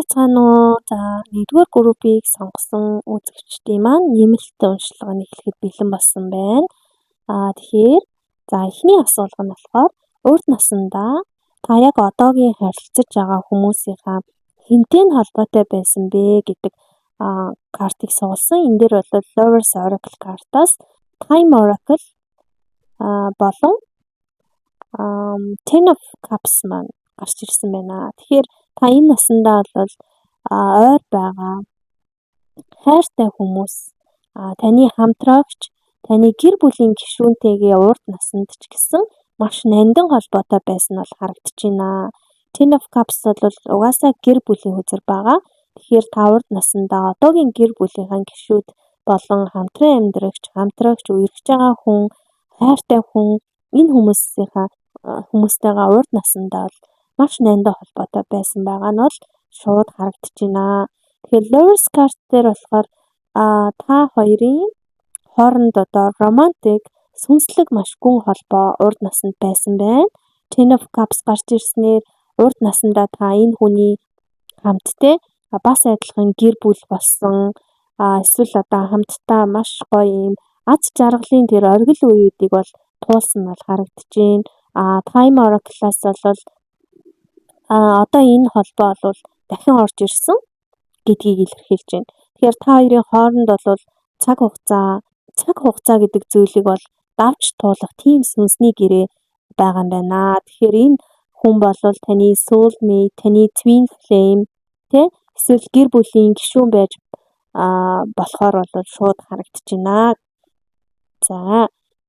байцгаана уу? За, 1-р группийг сонгосон үзэгчдийн маань нэмэлттэй уншлагыг эхлэхэд бэлэн болсон байна. Тэгэхээр эхний асуулга нь болохоор урд наснда та яг одоогийн харилцаж байгаа хүмүүсийнхаа хинтэй нь холбоотой байсан бэ гэдэг картыг суулсан. Энэ дээр бол Lovers Oracle картаас Time Oracle болон Ten of Cups маань гарч ирсэн байна. Тэгэхээр та энэ насандаа бол ойр байгаа хайртай хүмүүс, таны хамтраагч, таны гэр бүлийн гишүүнтэйгээ урд насанд ч гэсэн маш нандин холбоотой байсан бол харагдаж байна. Ten of Cups бол угаасаа гэр бүлийн үзэр байгаа. Тэгэхээр та урд насандаа одоогийн гэр бүлийнхаа гишүүд болон хамтран амьдрагч, үерхэж байгаа хүн, хайртай хүн энэ хүмүүстэйгээ урд насандаа бол маш нандин холбоотой байсан байгаа нь бол шууд харагдаж байна. Тэгэхээр Lovers card дээр болохоор та хоёрын хооронд одоо романтик, сүнслэг маш гүн холбоо урд насанд байсан байна. Ten of Cups гарч ирснээр урд насандаа та энэ хүний хамтдээ бас адилхан гэр бүл болсон эсвэл одоо хамтдаа маш гоё юм аз жаргалын тэр оргил үеүүдийг бол туулсан бол харагдаж байна. Time Oracle-аас бол одоо энэ холбоо бол дахин орж ирсэн гэдгийг илэрхийлж байна. Тэгэхээр та хоёрын хооронд бол цаг хугацаа гэдэг зүйлийг бол давж туулах тийм сүнсний гэрээ байгаа юм байна. Тэгэхээр энэ хүн бол таны soulmate, таны twin flame эсвэл гэр бүлийн гишүүн байж болохоор бол шууд харагдаж байна. За,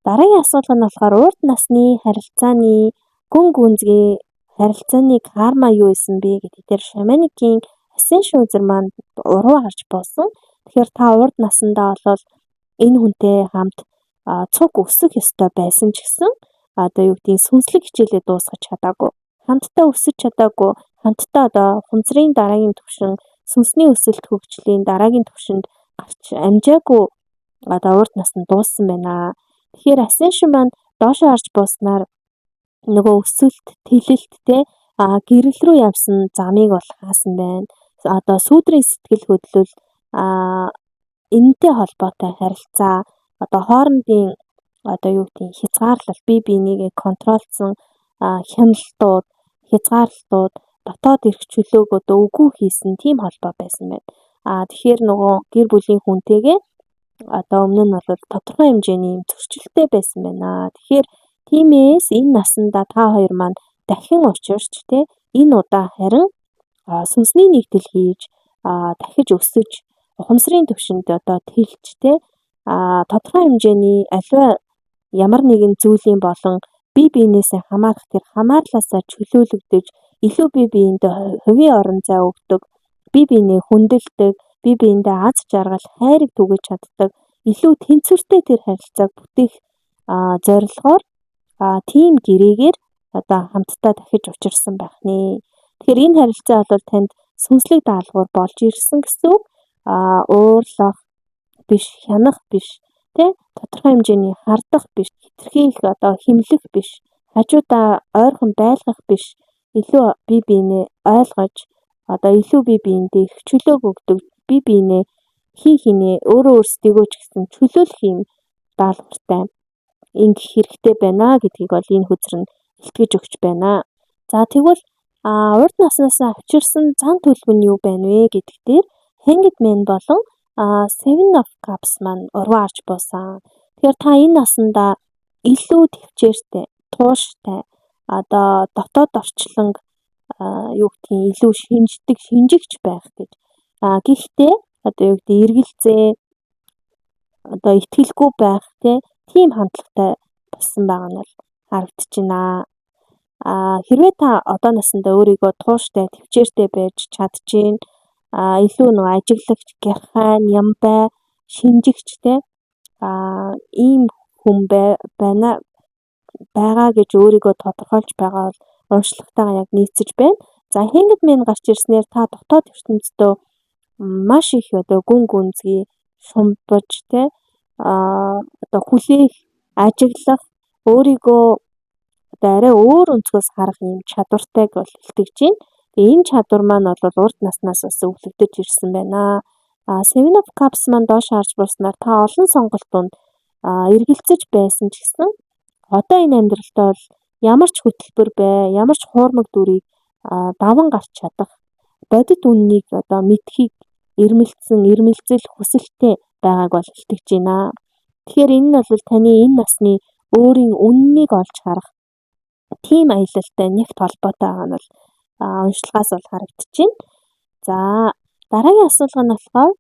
дараагийн асуулга нь болохоор урд насны харилцааны гүн гүнзгий харилцааны карма юу исэн бэ гэдэг дээр шаманикийн Ascension үзэр маань уруу харж буусан. Тэгэхээр та урд насандаа бол энэ хүнтэй хамт цуг өсөх ёстой байсан ч гэсэн одоо юу гэдгийг сүнслэг хичээлээ дуусгаж чадаагүй. Хамтдаа өсөж чадаагүй. Хамтдаа одоо хунцрын дараагийн түвшин, сүнсний өсөлт хөгжлийн дараагийн түвшинд гарч амжаагүй одоо урд насанд дууссан байна. Тэгэхээр Ascension маань доошоо харж бууснаар нөгөө өсөлт, тэлэлт гэрэл рүү явсан замыг бол хаасан байна. Одоо сүүдрийн сэтгэл хөдлөл энэтэй холбоотой харилцаа одоо хоорондын одоо юу гэдгийг хязгаарлал бие бинийгээ контролцсон хяналтууд, хязгаарлалтууд дотоод ирэх чөлөөг одоо үгүй хийсэн тийм холбоо байсан байна. Тэгэхээр нөгөө гэр бүлийн хүнтэйгээ одоо өмнө нь бол тодорхой хэмжээний зөрчилтэй байсан байна. Тэгэхээр тиймээс энэ насандаа та хоёр маань дахин учирч энэ удаа харин сүнсний нэгдэл хийж дахиж өсөж ухамсарын түвшинд одоо тэлж тодорхой хэмжээний аливаа ямар нэгэн зүйлийн болон бие биенээсээ хамаарах тэр хамаарлаасаа чөлөөлөгдөж илүү бие биендээ хувийн орон зай өгдөг, бие биенээ хүндэлдэг, бие биендээ аз жаргал, хайрыг түгэж чаддаг, илүү тэнцвэртэй тэр харилцааг бүтээх зорилгоор тийм гэрээгээр одоо хамтдаа дахиж учирсан байх нэ. Тэгэхээр энэ харилцаа бол танд сүнслэг даалгавар болж ирсэн гэсэн үг. Уурлах биш, хянах биш, тодорхой хэмжээний хардах биш, хэтэрхийлэх одоо химлэх биш, хажуудаа ойрхон байлгах биш, илүү бие биенээ ойлгож одоо илүү бие биендээ их чөлөөг өгдөг, бие биенээ хинээ өөрөө өөрсдийгөө ч гэсэн чөлөөлөх юм даалгавартай ингэх хэрэгтэй байна гэдгийг бол энэ хүзэр нь илтгэж өгч байна. За тэгвэл урд наснаас авчирсан зан төлөв нь юу байна вэ гэдэг дээр Hanged Man болон Seven of Cups маань уруу харж буусан. Тэгэхээр та энэ насандаа илүү төвчээртэй, тууштай одоо дотоод орчлон юу гэдгийг илүү шинжигч байх гэж. Гэхдээ одоо юу гэдэг эргэлзээ одоо итгэлгүй байх тийм хандлагатай болсон байгаа нь бол харагдаж байна. Хэрвээ та одоо насандаа өөрийгөө тууштай, төвчээртэй байж чадчихээн, илүү нэг ажиглагч, гярхай, нямбай, шинжигч ийм хүн байгаа гэж өөрийгөө тодорхойлж байгаа бол уншлагтайгаа яг нийцэж байна. За Hanged Man гарч ирснээр та дотоод ертөнцийн маш их одоо гүн гүнзгий шумбаж одоо хүлээх, ажиглах, өөрийгөө одоо арай өөр өнцгөөс харах юм чадвартайг бол илтгэж байна. Тэгээ энэ чадвар маань бол урд наснаас бас өвлөгдөж ирсэн байна. Seven of Cups маань доош харж бурснаар та олон сонголтууд эргэлзэж байсан ч гэсэн одоо энэ амьдралтаа бол ямар ч хөтөлбөр бай, ямар ч хуурмаг дүрийг даван гарч чадах бодит үннийг одоо мэдхийг эрмэлзэл хүсэлттэй байгааг бол илтгэж байна. Тэгэхээр энэ нь бол таны энэ насны өөрийн үннийг олж харах тийм аялалтай нэгт холбоотой байгаа нь бол уншлагаас бол харагдчихэв. За дараагийн асуулга нь болохоор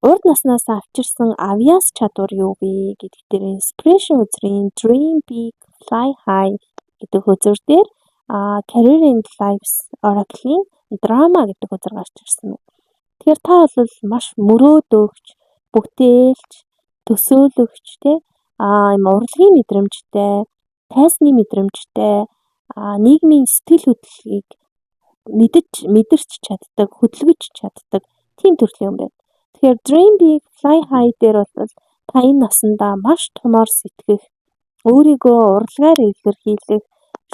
урд наснаас авчирсан авьяас чадвар юу вэ гэдэг дээр inspiration үзрийн dream big fly high гэдэг хөзөр дээр career and lives oracle-ийн драма гэдэг хөзөр гарч ирсэн байна. Тэгэхээр та бол маш мөрөөдөгч, бүтээлч, төсөөлөгч ийм урлагийн мэдрэмжтэй, тайсны мэдрэмжтэй, нийгмийн сэтгэл хөдлөлийг мэдэрч чаддаг, хөдөлгөж чаддаг тийм төрлийн юм байна. Тэгэхээр Dream Big Fly High дээр бол та энэ насандаа маш томоор сэтгэх, өөрийгөө урлагаар илэрхийлэх,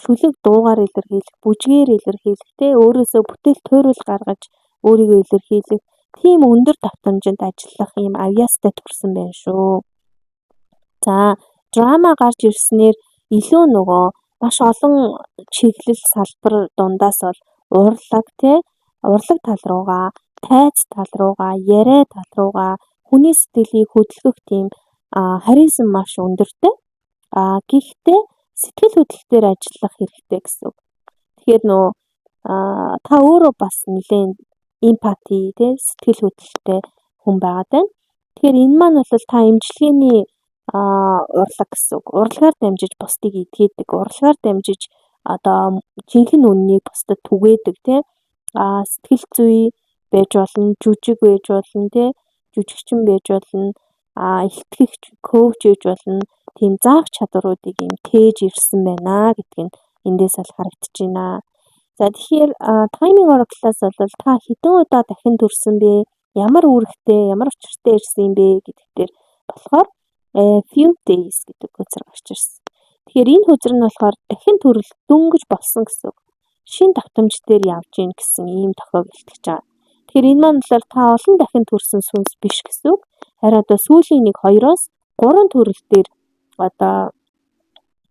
шүлэг дуугаар илэрхийлэх, бүжгээр илэрхийлэх, өөрөөсөө бүтээл туйруул гаргаж өөрийгөө илэрхийлэх, тийм өндөр давтамжинд ажиллах ийм авьяастай төрсэн байна шүү. За, драма гарч ирснээр илүү нөгөө маш олон чиглэл салбар дундаас бол урлаг тал руугаа, тайц тал руугаа, яриа тал руугаа хүний сэтгэлийг хөдөлгөх тийм харизм маш өндөртэй. Гэхдээ сэтгэл хөдлөлтөөр ажиллах хэрэгтэй гэсэн үг. Тэгэхээр та өөрөө бас нэлээд эмпати сэтгэл хөдлөлттэй хүн байгаад байна. Тэгэхээр энэ маань бол та эмчилгээний урлаг гэсэн үг. Урлагаар дамжиж бусдыг эдгээдэг, урлагаар дамжиж одоо жинхэнэ үннийг бусдад түгээдэг сэтгэл зүй байж болно, жүжиг байж болно, жүжигчин байж болно, илтгэгч, коуч байж болно. Тийм заах чадваруудыг юм тээж ирсэн байна гэдг нь эндээс бол харагдаж байна. За тэгэхээр timing oracle-аас бол та хэдэн удаа дахин төрсөн бэ? Ямар үүрэгтэй, ямар учиртай ирсэн юм бэ гэдэг дээр болохоор few days гэдэг хөзөр гарч ирсэн. Тэгэхээр энэ хөзөр нь болохоор дахин төрөл дөнгөж болсон гэсэн үг. Шинэ давтамж дээр явж гин гэсэн ийм тохиог илтгэж байгаа. Тэгэхээр энэ маань бол та олон дахин төрсөн сүнс биш гэсэн үг. Харин одоо сүүлийн 1-2-оос 3 төрөл дээр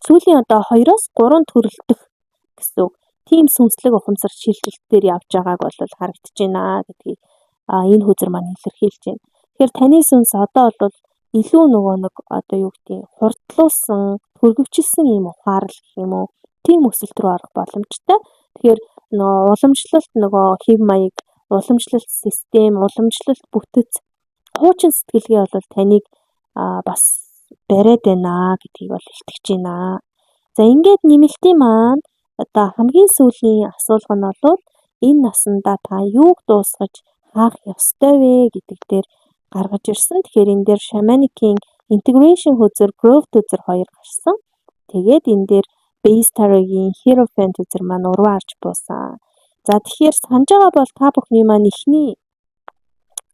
сүүлийн 2-оос 3 төрөлдөх гэсэн үг. Тийм сүнслэг ухамсар шилжилтээр явж байгааг бол харагдаж байна гэдгийг энэ хөзөр маань илэрхийлж байна. Тэгэхээр таны сүнс одоо бол илүү хурдлуулсан, хөргөвчлсэн ийм ухаарл гэх юм уу, тийм өсөлт рүү орох боломжтой. Тэгэхээр уламжлалт хэв маяг, уламжлалт систем, уламжлалт бүтэц, хуучин сэтгэлгээ бол таныг бас бариад байна гэдгийг бол илтгэж байна. За ингээд нэмэлтийн маань одоо хамгийн сүүлийн асуулга нь бол энэ насандаа та юуг дуусгаж хаах ёстой вэ гэдэг дээр гаргаж ирсэн. Тэгэхээр энэ дээр Shamanic-ийн integration хөзөр, growth хөзөр хоёр гарсан. Тэгээд энэ дээр Base Tarot-ийн Hierophant хөзөр маань урваа арч буусан. За тэгэхээр санаж байгаа бол та бүхний маань эхний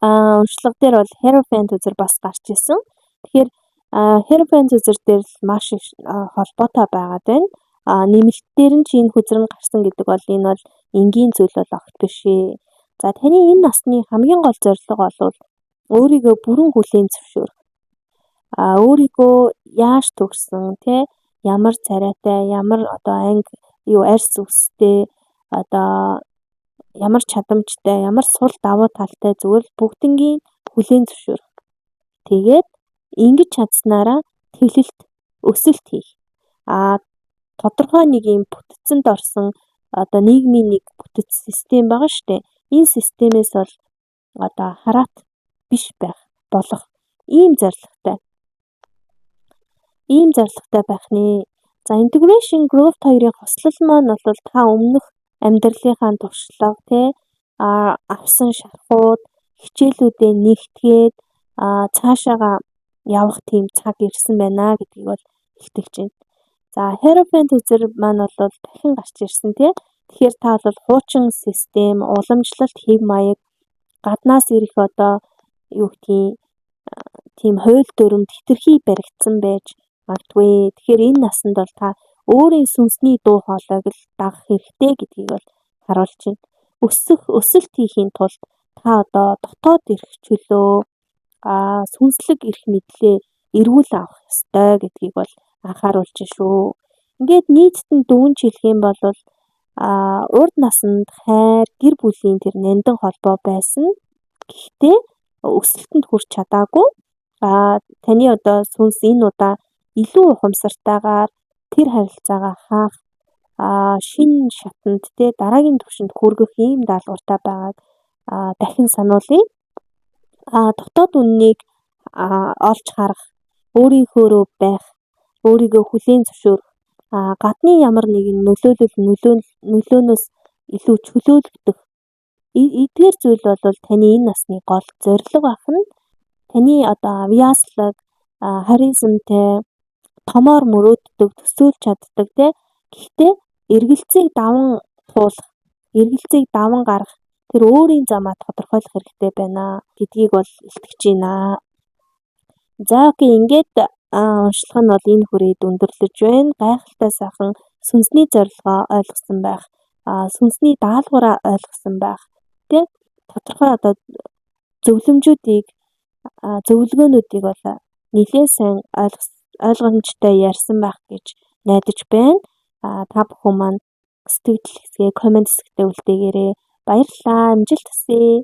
уншлага дээр бол Hierophant хөзөр бас гарч ирсэн. Тэгэхээр Hierophant хөзөр дээр маш их холбоотой байгаад байна. Нэмэлтээр нь энэ хөзөр нь гарсан гэдэг бол энэ бол энгийн зүйл бол огт биш ээ. За таны энэ насны хамгийн гол зорилго бол өөрийгөө бүрэн хүлээн зөвшөөрөх. Өөрийгөө яаж төгссөн, ямар царайтай, ямар арьс үстэй, ямар чадамжтай, ямар сул давуу талтай зүгээр бүгднгийн хүлээн зөвшөөрөх. Тэгээд ингэж чадсанараа тэлэлт, өсөлт хийх. Тодорхой нэг юм бүтцэнд орсон нийгмийн нэг бүтэц систем байгаа шүү дээ. Энэ системээс бол хараат биш болох ийм зорилготой байх нэ. За integration growth хоёрын хослол маань бол та өмнөх амьдралынхаа туршлага авсан шархууд, хичээлүүдээ нэгтгээд цаашаага явах тийм цаг ирсэн байна гэдгийг бол илтгэж байна. За Hierophant хөзөр маань бол дахин гарч ирсэн Тэгэхээр та бол хуучин систем, уламжлалт хэв маяг, гаднаас ирэх тийм хууль дүрмд хэтэрхий баригдсан байж магадгүй. Тэгэхээр энэ насанд бол та өөрийн сүнсний дуу хоолойг л дагах хэрэгтэй гэдгийг бол харуулж байна. Өсөлт хийхийн тулд та одоо дотоод эрх чөлөө, сүнслэг эрх мэдлээ эрүүл авах ёстой гэдгийг бол анхааруулж байна шүү. Ингээд нийтд нь дүгнж хэлэх юм бол урд наснд хайр, гэр бүлийн тэр нандин холбоо байсан. Гэхдээ өсөлтөнд хүрч чадаагүй. Таны одоо сүнс энэ удаа илүү ухамсартайгаар тэр харилцаагаа хаах шинэ шатанд дараагийн түвшинд хүргэх ийм даалгавартай байгааг дахин сануулъя. Дотоод үннийг олж харах, өөрийнхөөрөө байх, өөрийгөө хүлээн зөвшөөрөх, гадны ямар нэгэн нөлөөнөөс илүү чөлөөлөгдөх. Эдгээр зүйл бол таны энэ насны гол зорилго ахна. Таны одоо авьяаслаг, харизмтай, томоор мөрөөддөг, төсөөлж чаддаг Гэхдээ эргэлзээг даван туулах, эргэлзээг даван гарах тэр өөрийн замаа тодорхойлох хэрэгтэй байна гэдгийг бол илтгэж байна. За окей, ингээд уншлах нь бол энэ хүрээд өндөрлөж байна. Гайхалтай сайхан сүнсний зорилгоо ойлгосон байх, сүнсний даалгавраа ойлгосон байх. Тодорхой одоо зөвлөгөөнүүдийг бол нэлээд сайн ойлгомжтой ярьсан байх гэж найдаж байна. Та бүхэн маань сэтгэл хэсгээ, комент хэсэгтээ үлдээгээрэй. Баярлалаа. Амжилт хүсье.